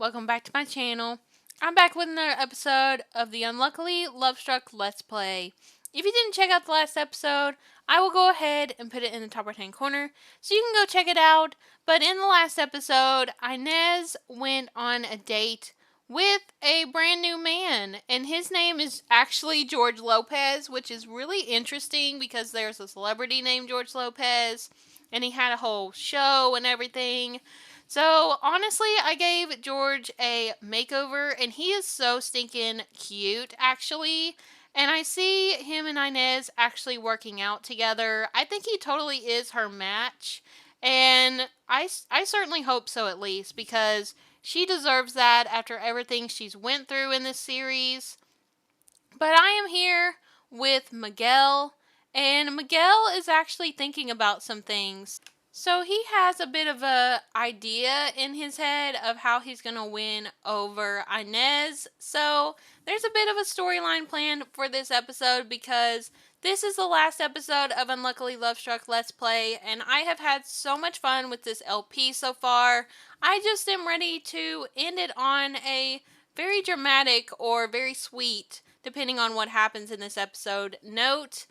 welcome back to my channel. I'm back with another episode of the Unluckily Lovestruck Let's Play. If you didn't check out the last episode, I will go ahead and put it in the top right hand corner so you can go check it out. But in the last episode, Inez went on a date with a brand new man, and his name is actually George Lopez, which is really interesting because there's a celebrity named George Lopez, and he had a whole show and everything. So, honestly, I gave George a makeover, and he is so stinking cute, actually. And I see him and Inez actually working out together. I think he totally is her match. And I certainly hope so, at least, because she deserves that after everything she's went through in this series. But I am here with Miguel, and Miguel is actually thinking about some things. So he has a bit of a idea in his head of how he's going to win over Inez. So there's a bit of a storyline planned for this episode because this is the last episode of Unluckily Lovestruck Let's Play, and I have had so much fun with this LP so far. I just am ready to end it on a very dramatic or very sweet, depending on what happens in this episode, note.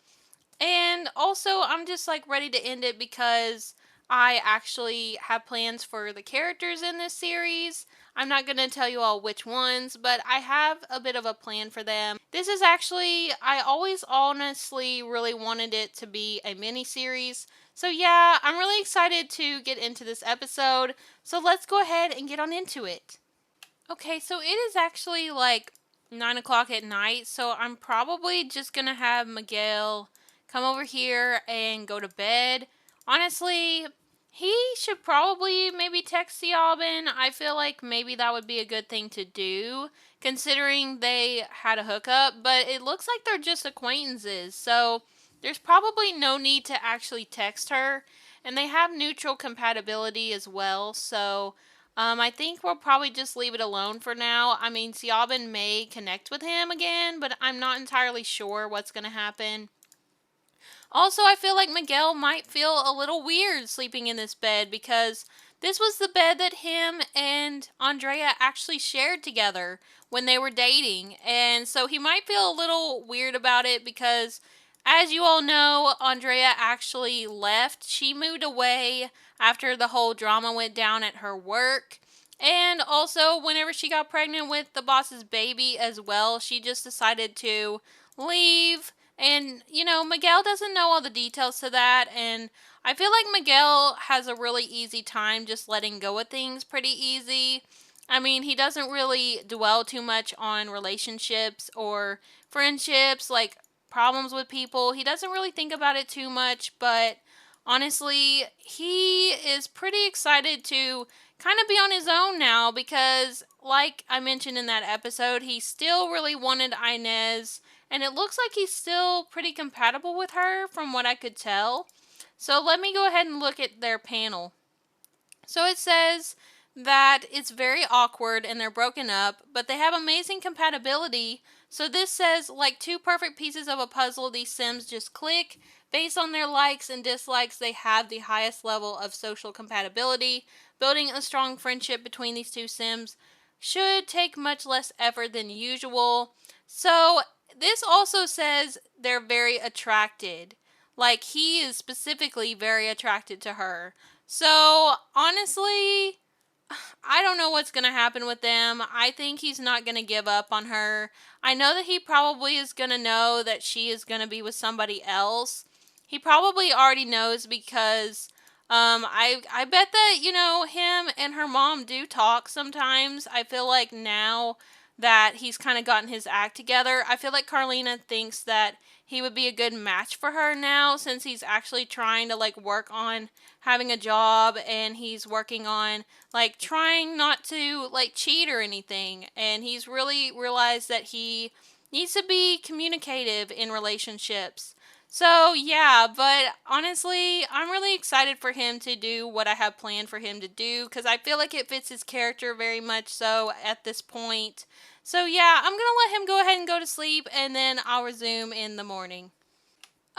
And also, I'm just like ready to end it because I actually have plans for the characters in this series. I'm not going to tell you all which ones, but I have a bit of a plan for them. This is actually, I always honestly really wanted it to be a mini series. So yeah, I'm really excited to get into this episode. So let's go ahead and get on into it. Okay, so it is actually like 9 o'clock at night, so I'm probably just gonna have Miguel come over here and go to bed. Honestly, he should probably maybe text Siobhan. I feel like maybe that would be a good thing to do, considering they had a hookup, but it looks like they're just acquaintances, so there's probably no need to actually text her, and they have neutral compatibility as well, so I think we'll probably just leave it alone for now. I mean, Siobhan may connect with him again, but I'm not entirely sure what's going to happen. Also, I feel like Miguel might feel a little weird sleeping in this bed because this was the bed that him and Andrea actually shared together when they were dating. And so he might feel a little weird about it because, as you all know, Andrea actually left. She moved away after the whole drama went down at her work. And also, whenever she got pregnant with the boss's baby as well, she just decided to leave. And, Miguel doesn't know all the details to that. And I feel like Miguel has a really easy time just letting go of things pretty easy. I mean, he doesn't really dwell too much on relationships or friendships, like problems with people. He doesn't really think about it too much, but honestly, he is pretty excited to kind of be on his own now because, like I mentioned in that episode, he still really wanted Inez, and it looks like he's still pretty compatible with her from what I could tell. So let me go ahead and look at their panel. So it says that it's very awkward and they're broken up, but they have amazing compatibility. So this says, like two perfect pieces of a puzzle, these Sims just click. Based on their likes and dislikes, they have the highest level of social compatibility. Building a strong friendship between these two Sims should take much less effort than usual. So this also says they're very attracted. Like, he is specifically very attracted to her. So, honestly, I don't know what's going to happen with them. I think he's not going to give up on her. I know that he probably is going to know that she is going to be with somebody else. He probably already knows because I bet that, him and her mom do talk sometimes. I feel like now that he's kind of gotten his act together, I feel like Carlina thinks that he would be a good match for her now since he's actually trying to like work on having a job and he's working on like trying not to like cheat or anything, and he's really realized that he needs to be communicative in relationships. So yeah, but honestly, I'm really excited for him to do what I have planned for him to do because I feel like it fits his character very much so at this point. So yeah, I'm gonna let him go ahead and go to sleep, and then I'll resume in the morning.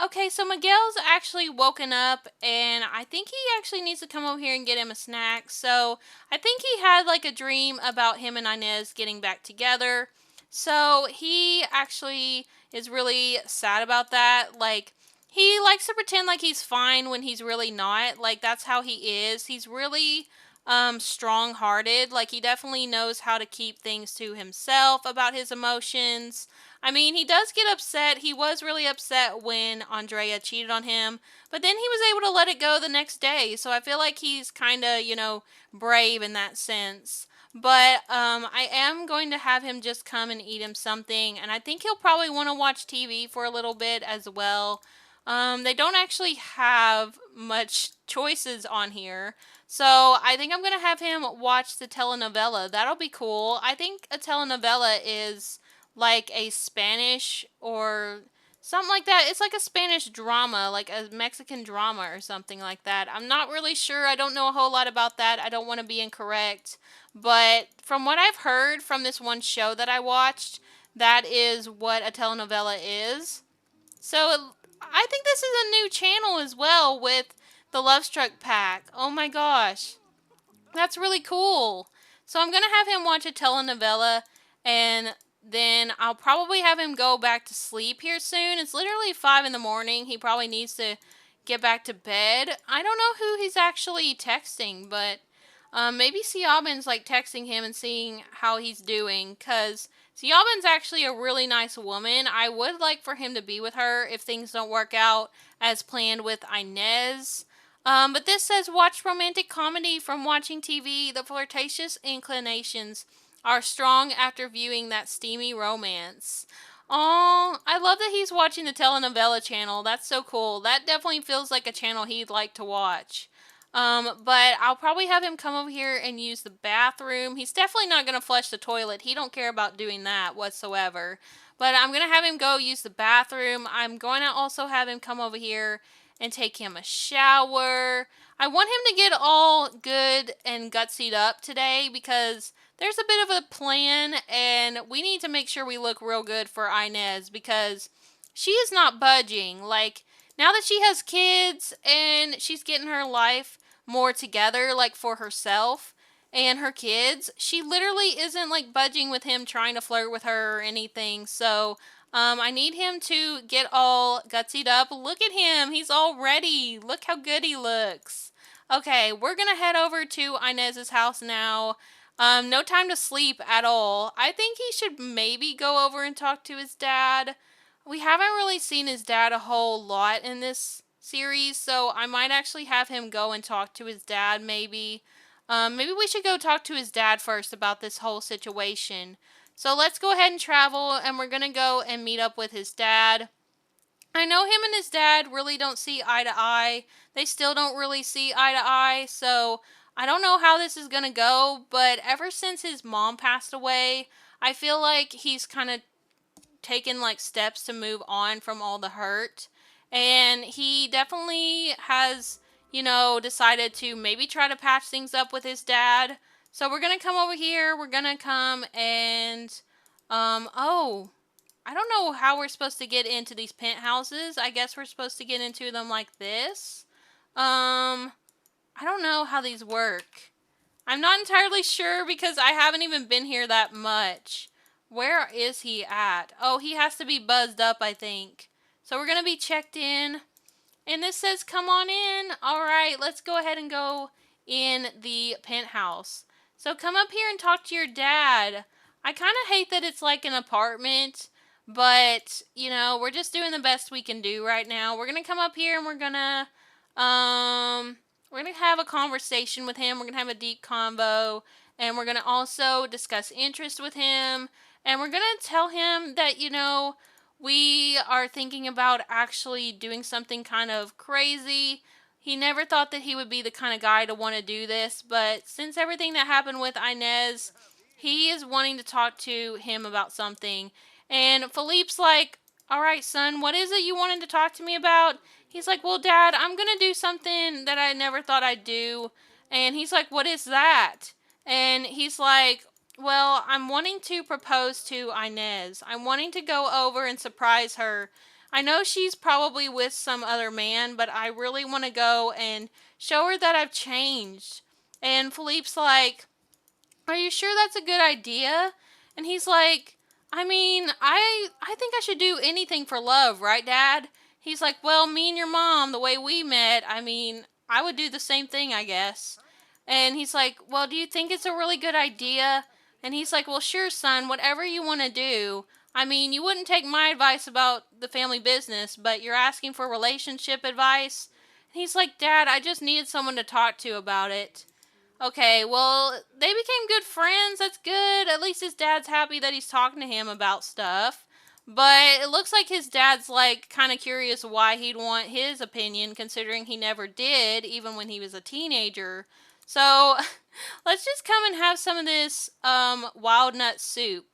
Okay, so Miguel's actually woken up, and I think he actually needs to come over here and get him a snack. So I think he had like a dream about him and Inez getting back together. So he actually is really sad about that. Like, he likes to pretend like he's fine when he's really not. Like, that's how he is. He's really strong hearted. Like, he definitely knows how to keep things to himself about his emotions. I mean, he does get upset. He was really upset when Andrea cheated on him, but then he was able to let it go the next day. So I feel like he's kind of, brave in that sense. But I am going to have him just come and eat him something, and I think he'll probably want to watch TV for a little bit as well. They don't actually have much choices on here. So I think I'm going to have him watch the telenovela. That'll be cool. I think a telenovela is like a Spanish or something like that. It's like a Spanish drama, like a Mexican drama or something like that. I'm not really sure. I don't know a whole lot about that. I don't want to be incorrect. But from what I've heard from this one show that I watched, that is what a telenovela is. So I think this is a new channel as well with the Lovestruck pack. Oh my gosh. That's really cool. So I'm going to have him watch a telenovela, and then I'll probably have him go back to sleep here soon. It's literally 5 in the morning. He probably needs to get back to bed. I don't know who he's actually texting, but maybe Siobhan's like texting him and seeing how he's doing, because Siobhan's actually a really nice woman. I would like for him to be with her if things don't work out as planned with Inez. But this says watch romantic comedy from watching TV. The flirtatious inclinations are strong after viewing that steamy romance. Oh, I love that he's watching the telenovela channel. That's so cool. That definitely feels like a channel he'd like to watch. But I'll probably have him come over here and use the bathroom. He's definitely not going to flush the toilet. He don't care about doing that whatsoever. But I'm going to have him go use the bathroom. I'm going to also have him come over here and take him a shower. I want him to get all good and gutsied up today because there's a bit of a plan, and we need to make sure we look real good for Inez because she is not budging. Like, now that she has kids and she's getting her life more together, like for herself and her kids, she literally isn't like budging with him trying to flirt with her or anything. So I need him to get all gutsied up. Look at him. He's all ready. Look how good he looks. Okay, we're going to head over to Inez's house now. No time to sleep at all. I think he should maybe go over and talk to his dad. We haven't really seen his dad a whole lot in this series, so I might actually have him go and talk to his dad maybe. Maybe we should go talk to his dad first about this whole situation. So let's go ahead and travel, and we're going to go and meet up with his dad. I know him and his dad really don't see eye to eye. They still don't really see eye to eye, so I don't know how this is going to go, but ever since his mom passed away, I feel like he's kind of taken like steps to move on from all the hurt. And he definitely has, decided to maybe try to patch things up with his dad. So we're going to come over here. We're going to come and, oh, I don't know how we're supposed to get into these penthouses. I guess we're supposed to get into them like this. I don't know how these work. I'm not entirely sure because I haven't even been here that much. Where is he at? Oh, he has to be buzzed up, I think. So we're going to be checked in. And this says, come on in. All right, let's go ahead and go in the penthouse. So come up here and talk to your dad. I kind of hate that it's like an apartment, but, we're just doing the best we can do right now. We're going to come up here and we're going to have a conversation with him. We're going to have a deep convo, and we're going to also discuss interest with him. And we're going to tell him that, we are thinking about actually doing something kind of crazy. He never thought that he would be the kind of guy to want to do this, but since everything that happened with Inez, he is wanting to talk to him about something. And Philippe's like, all right, son, what is it you wanted to talk to me about? He's like, well, Dad, I'm going to do something that I never thought I'd do. And he's like, what is that? And he's like, well, I'm wanting to propose to Inez. I'm wanting to go over and surprise her. I know she's probably with some other man, but I really want to go and show her that I've changed. And Philippe's like, are you sure that's a good idea? And he's like, I mean, I think I should do anything for love, right, Dad? He's like, well, me and your mom, the way we met, I mean, I would do the same thing, I guess. And he's like, well, do you think it's a really good idea? And he's like, well, sure, son, whatever you want to do. I mean, you wouldn't take my advice about the family business, but you're asking for relationship advice. And he's like, Dad, I just needed someone to talk to about it. Okay, well, they became good friends. That's good. At least his dad's happy that he's talking to him about stuff. But it looks like his dad's like kind of curious why he'd want his opinion, considering he never did, even when he was a teenager. So let's just come and have some of this wild nut soup.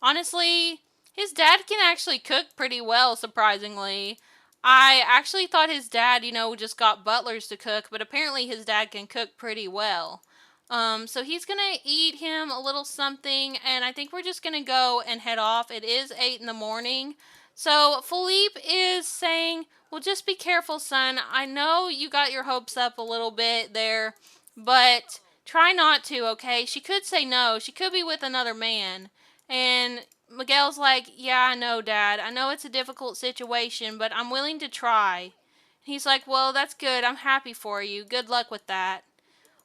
Honestly, his dad can actually cook pretty well, surprisingly. I actually thought his dad, just got butlers to cook, but apparently his dad can cook pretty well. So he's gonna eat him a little something, and I think we're just gonna go and head off. It is 8 in the morning. So Philippe is saying, well, just be careful, son. I know you got your hopes up a little bit there, but try not to, okay? She could say no. She could be with another man. And Miguel's like, yeah, I know, Dad. I know it's a difficult situation, but I'm willing to try. He's like, well, that's good. I'm happy for you. Good luck with that.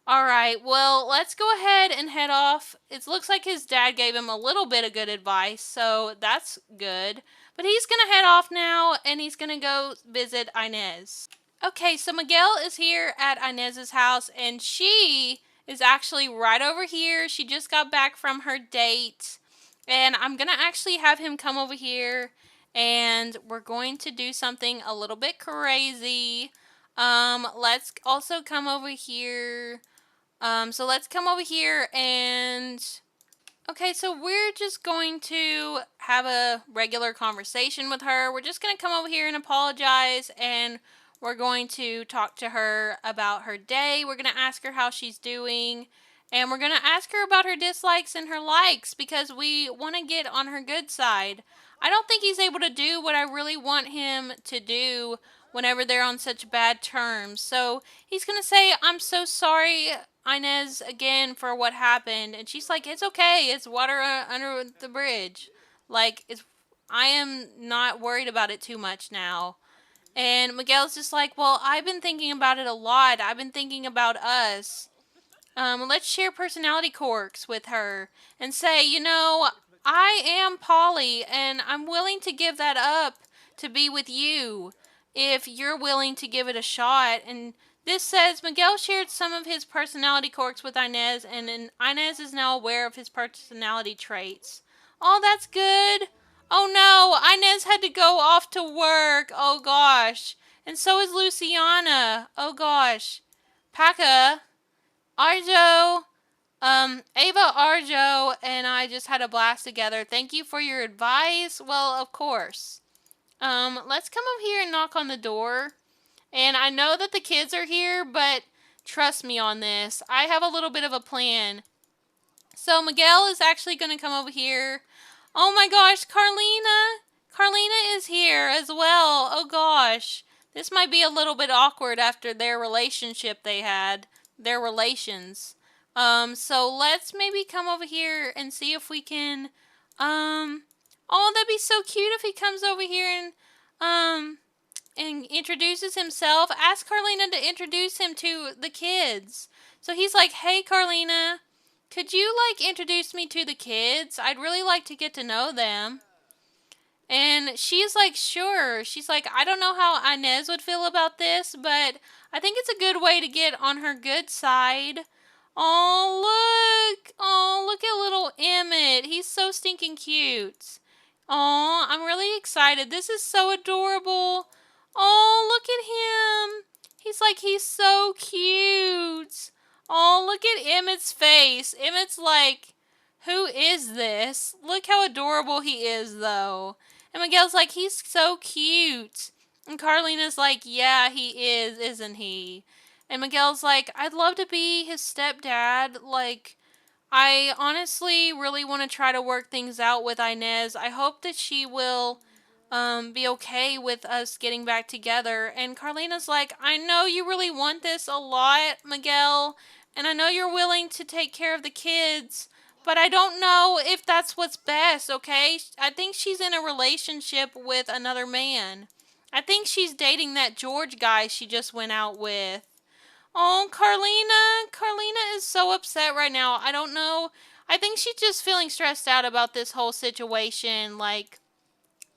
Alright, well, let's go ahead and head off. It looks like his dad gave him a little bit of good advice, so that's good. But he's gonna head off now, and he's gonna go visit Inez. Okay, so Miguel is here at Inez's house, and she is actually right over here. She just got back from her date, and I'm gonna actually have him come over here, and we're going to do something a little bit crazy. Let's also come over here. So let's come over here and okay, so we're just going to have a regular conversation with her. We're just going to come over here and apologize, and we're going to talk to her about her day. We're going to ask her how she's doing, and we're going to ask her about her dislikes and her likes because we want to get on her good side. I don't think he's able to do what I really want him to do whenever they're on such bad terms. So he's going to say, I'm so sorry, Inez, again for what happened. And she's like, it's okay. It's water under the bridge. Like, I am not worried about it too much now. And Miguel's just like, well, I've been thinking about it a lot. I've been thinking about us. Let's share personality quirks with her and say, I am Polly and I'm willing to give that up to be with you if you're willing to give it a shot. And this says Miguel shared some of his personality quirks with Inez, and Inez is now aware of his personality traits. Oh, that's good. Oh no, Inez had to go off to work. Oh gosh. And so is Luciana. Oh gosh. Paca. Arjo, Ava, Arjo, and I just had a blast together. Thank you for your advice. Well, of course. Let's come over here and knock on the door. And I know that the kids are here, but trust me on this. I have a little bit of a plan. So Miguel is actually going to come over here. Oh my gosh, Carlina! Carlina is here as well. Oh gosh. This might be a little bit awkward after their relationship they had. Their relations. So let's maybe come over here and see if we can, oh, that'd be so cute if he comes over here and introduces himself. Ask Carlina to introduce him to the kids. So he's like, hey, Carlina, could you, introduce me to the kids? I'd really like to get to know them. And she's like, sure. She's like, I don't know how Inez would feel about this, but I think it's a good way to get on her good side. Oh, look at little Emmett. He's so stinking cute. Oh, I'm really excited. This is so adorable. Oh, look at him. He's so cute. Oh, look at Emmett's face. Emmett's like, who is this? Look how adorable he is, though. And Miguel's like, he's so cute. And Carlina's like, yeah, he is, isn't he? And Miguel's like, I'd love to be his stepdad. I honestly really want to try to work things out with Inez. I hope that she will be okay with us getting back together. And Carlina's like, I know you really want this a lot, Miguel, and I know you're willing to take care of the kids, but I don't know if that's what's best, okay? I think she's in a relationship with another man. I think she's dating that George guy she just went out with. Oh, Carlina. Carlina is so upset right now. I don't know. I think she's just feeling stressed out about this whole situation. Like,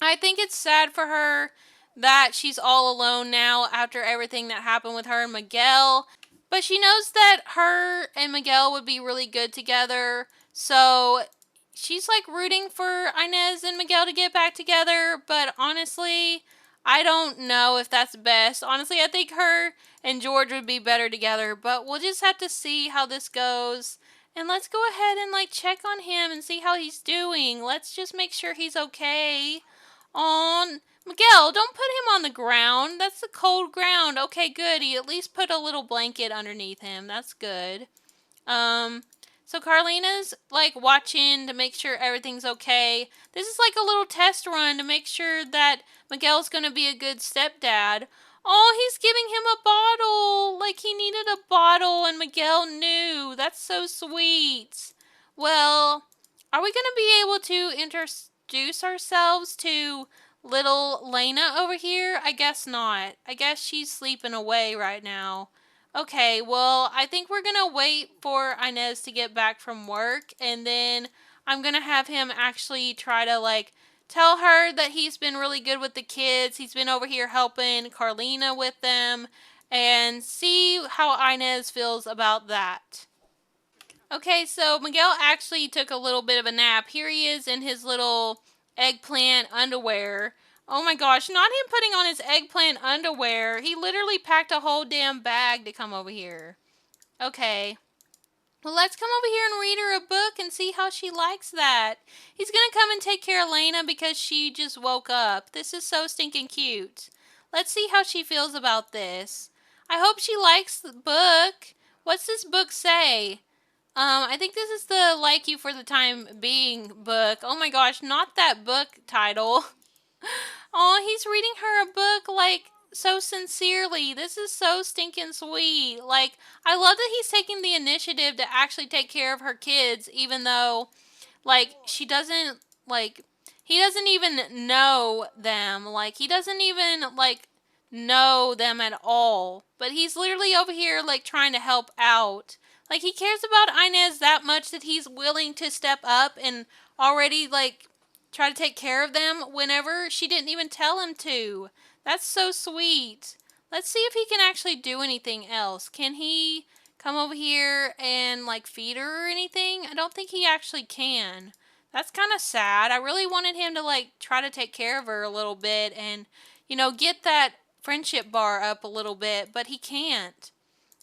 I think it's sad for her that she's all alone now after everything that happened with her and Miguel. But she knows that her and Miguel would be really good together. So she's like rooting for Inez and Miguel to get back together. But honestly, I don't know if that's best. Honestly, I think her and George would be better together. But we'll just have to see how this goes. And let's go ahead and like check on him and see how he's doing. Let's just make sure he's okay. On Miguel, don't put him on the ground. That's the cold ground. Okay, good. He at least put a little blanket underneath him. That's good. Um, so Carlina's like watching to make sure everything's okay. This is like a little test run to make sure that Miguel's gonna be a good stepdad. Oh, he's giving him a bottle. Like he needed a bottle and Miguel knew. That's so sweet. Well, are we gonna be able to introduce ourselves to little Lena over here? I guess not. I guess she's sleeping away right now. Okay, well, I think we're gonna wait for Inez to get back from work, and then I'm gonna have him actually try to, like, tell her that he's been really good with the kids. He's been over here helping Carlina with them, and see how Inez feels about that. Okay, so Miguel actually took a little bit of a nap. Here he is in his little eggplant underwear. Oh my gosh, not him putting on his eggplant underwear. He literally packed a whole damn bag to come over here. Okay. Well, let's come over here and read her a book and see how she likes that. He's gonna come and take care of Lena because she just woke up. This is so stinking cute. Let's see how she feels about this. I hope she likes the book. What's this book say? I think this is the Like You for the Time Being book. Oh my gosh, not that book title. Oh, he's reading her a book like so sincerely. This is so stinking sweet. Like, I love that he's taking the initiative to actually take care of her kids, even though, like, she doesn't, like, he doesn't even know them. Like, he doesn't even, like, know them at all. But he's literally over here, like, trying to help out. Like, he cares about Inez that much that he's willing to step up and already, like, try to take care of them whenever she didn't even tell him to. That's so sweet. Let's see if he can actually do anything else. Can he come over here and like feed her or anything? I don't think he actually can. That's kind of sad. I really wanted him to like try to take care of her a little bit and, get that friendship bar up a little bit, but he can't.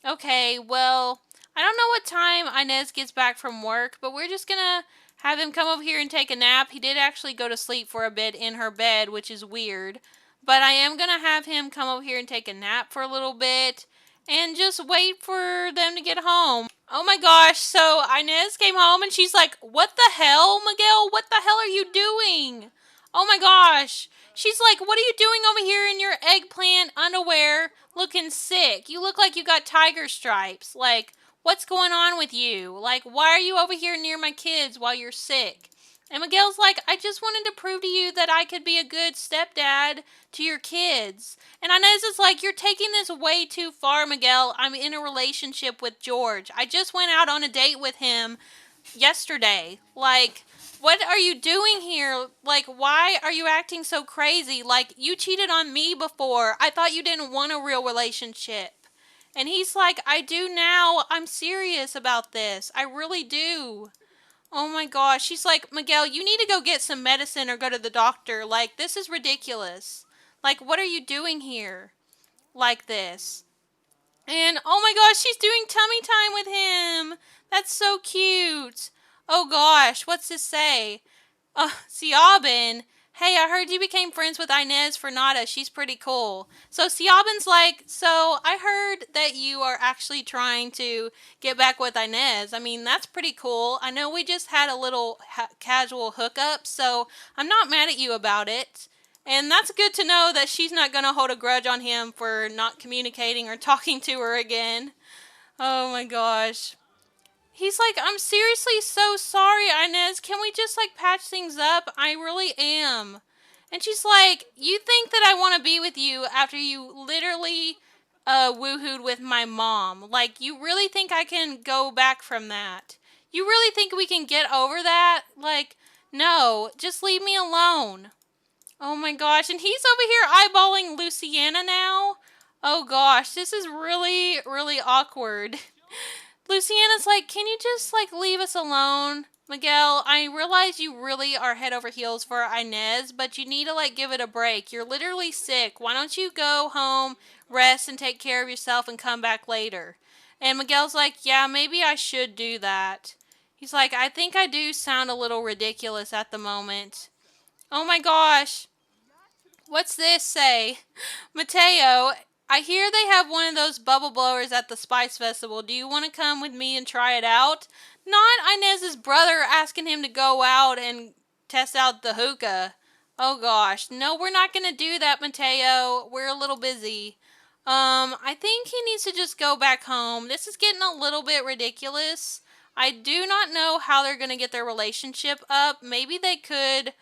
Okay, well, I don't know what time Inez gets back from work, but we're just gonna have him come over here and take a nap. He did actually go to sleep for a bit in her bed, which is weird. But I am gonna have him come over here and take a nap for a little bit and just wait for them to get home. Oh my gosh, so Inez came home and she's like, "What the hell, Miguel? What the hell are you doing?" Oh my gosh. She's like, "What are you doing over here in your eggplant underwear looking sick? You look like you got tiger stripes. Like, what's going on with you? Like, why are you over here near my kids while you're sick?" And Miguel's like, "I just wanted to prove to you that I could be a good stepdad to your kids." And Inez is like, "You're taking this way too far, Miguel. I'm in a relationship with George. I just went out on a date with him yesterday. Like, what are you doing here? Like, why are you acting so crazy? Like, you cheated on me before. I thought you didn't want a real relationship." And he's like, "I do now. I'm serious about this. I really do." Oh my gosh. She's like, "Miguel, you need to go get some medicine or go to the doctor. Like, this is ridiculous. Like, what are you doing here? Like this." And oh my gosh, she's doing tummy time with him. That's so cute. Oh gosh, what's this say? Siobhan. "Hey, I heard you became friends with Inez Fernata. She's pretty cool." So Siobhan's like, "So I heard that you are actually trying to get back with Inez. I mean, that's pretty cool. I know we just had a little casual hookup, so I'm not mad at you about it." And that's good to know that she's not going to hold a grudge on him for not communicating or talking to her again. Oh my gosh. He's like, I'm seriously so sorry, Inez. Can we just like patch things up? I really am. And she's like, you think that I want to be with you after you literally woohooed with my mom? Like, you really think I can go back from that? You really think we can get over that? Like, no, just leave me alone. Oh my gosh, and he's over here eyeballing Luciana now? Oh gosh, this is really, really awkward. Luciana's like, can you just like leave us alone? Miguel, I realize you really are head over heels for Inez, but you need to like give it a break. You're literally sick. Why don't you go home, rest, and take care of yourself and come back later? And Miguel's like, yeah, maybe I should do that. He's like, I think I do sound a little ridiculous at the moment. Oh my gosh. What's this say? Mateo, I hear they have one of those bubble blowers at the Spice Festival. Do you want to come with me and try it out? Not Inez's brother asking him to go out and test out the hookah. Oh gosh. No, we're not going to do that, Mateo. We're a little busy. I think he needs to just go back home. This is getting a little bit ridiculous. I do not know how they're going to get their relationship up. Maybe they could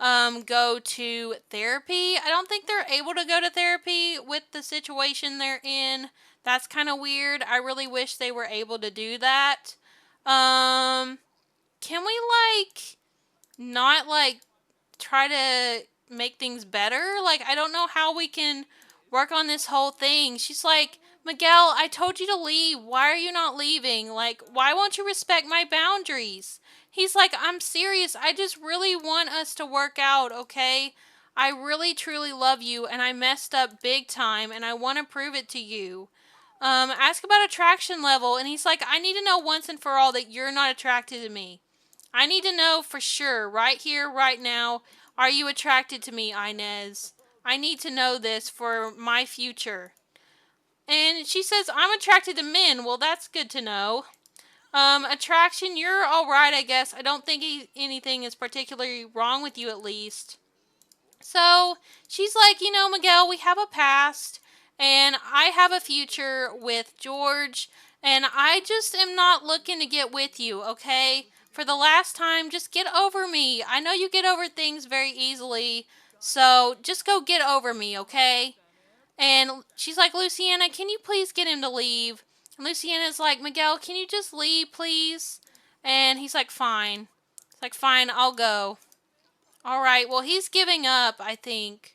go to therapy. I don't think they're able to go to therapy with the situation they're in. That's kind of weird. I really wish they were able to do that. Can we like not like try to make things better? Like, I don't know how we can work on this whole thing. She's like, Miguel, I told you to leave. Why are you not leaving? Like, why won't you respect my boundaries? He's like, I'm serious. I just really want us to work out, okay? I really truly love you and I messed up big time and I want to prove it to you. Ask about attraction level, and he's like, I need to know once and for all that you're not attracted to me. I need to know for sure, right here, right now, are you attracted to me, Inez? I need to know this for my future. And she says, I'm attracted to men. Well, that's good to know. Attraction, you're alright, I guess. I don't think anything is particularly wrong with you, at least. So she's like, Miguel, we have a past, and I have a future with George, and I just am not looking to get with you, okay? For the last time, just get over me. I know you get over things very easily, so just go get over me, okay? And she's like, Luciana, can you please get him to leave? And Luciana's like, Miguel, can you just leave, please? And he's like, fine. It's like, fine, I'll go. Alright, well, he's giving up, I think.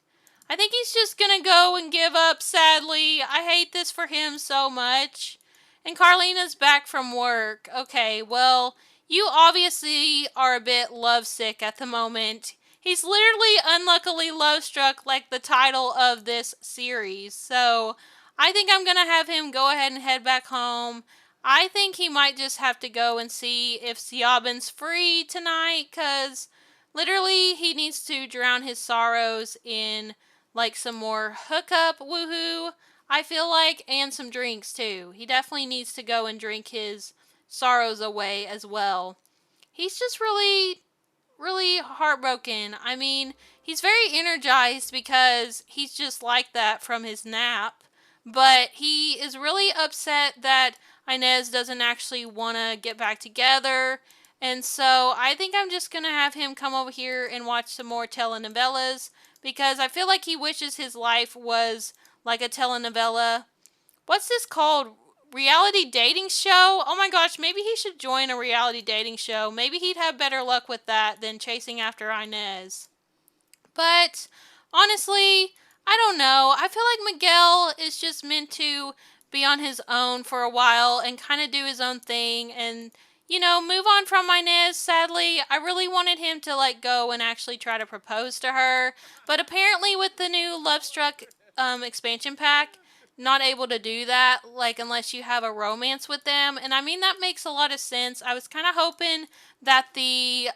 I think he's just gonna go and give up, sadly. I hate this for him so much. And Carlina's back from work. Okay, well, you obviously are a bit lovesick at the moment. He's literally unluckily lovestruck, like the title of this series. So, I think I'm gonna have him go ahead and head back home. I think he might just have to go and see if Siobhan's free tonight, because literally, he needs to drown his sorrows in like some more hookup woohoo, I feel like, and some drinks too. He definitely needs to go and drink his sorrows away as well. He's just really, really heartbroken. I mean, he's very energized because he's just like that from his nap, but he is really upset that Inez doesn't actually want to get back together. And so I think I'm just going to have him come over here and watch some more telenovelas because I feel like he wishes his life was like a telenovela. What's this called? Reality dating show? Oh my gosh, maybe he should join a reality dating show. Maybe he'd have better luck with that than chasing after Inez. But honestly, I don't know. I feel like Miguel is just meant to be on his own for a while and kind of do his own thing and, move on from Inez. Sadly, I really wanted him to like go and actually try to propose to her. But apparently with the new Lovestruck expansion pack, not able to do that, like unless you have a romance with them. And I mean, that makes a lot of sense. I was kind of hoping that there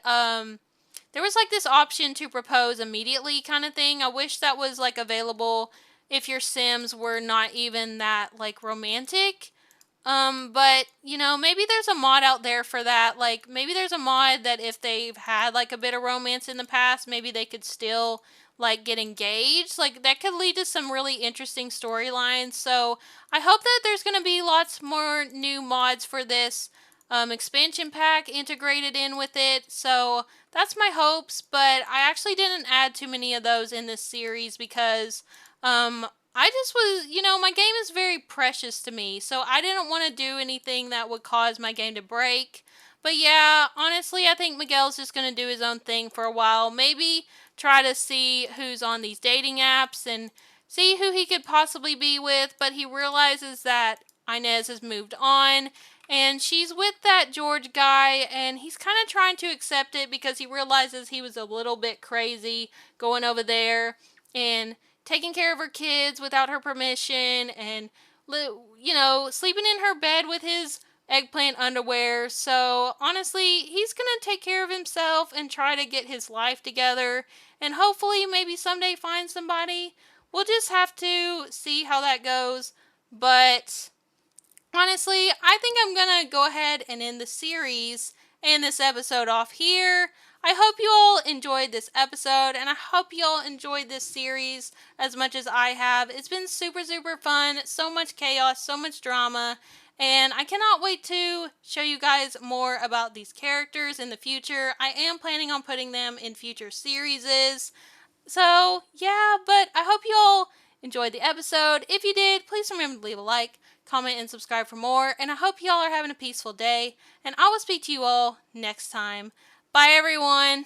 was like this option to propose immediately kind of thing. I wish that was like available if your Sims were not even that like romantic. But maybe there's a mod out there for that. Like maybe there's a mod that if they've had like a bit of romance in the past, maybe they could still like get engaged. Like that could lead to some really interesting storylines. So I hope that there's gonna be lots more new mods for this expansion pack integrated in with it. So that's my hopes, but I actually didn't add too many of those in this series because I just was, my game is very precious to me, so I didn't want to do anything that would cause my game to break. But yeah, honestly, I think Miguel's just going to do his own thing for a while. Maybe try to see who's on these dating apps and see who he could possibly be with, but he realizes that Inez has moved on and she's with that George guy, and he's kind of trying to accept it because he realizes he was a little bit crazy going over there and taking care of her kids without her permission and sleeping in her bed with his eggplant underwear. So honestly, he's going to take care of himself and try to get his life together and hopefully maybe someday find somebody. We'll just have to see how that goes. But honestly, I think I'm going to go ahead and end the series and this episode off here. I hope you all enjoyed this episode, and I hope you all enjoyed this series as much as I have. It's been super, super fun. So much chaos, so much drama, and I cannot wait to show you guys more about these characters in the future. I am planning on putting them in future series. So, yeah, but I hope you all enjoyed the episode. If you did, please remember to leave a like, comment, and subscribe for more. And I hope you all are having a peaceful day. And I will speak to you all next time. Bye, everyone.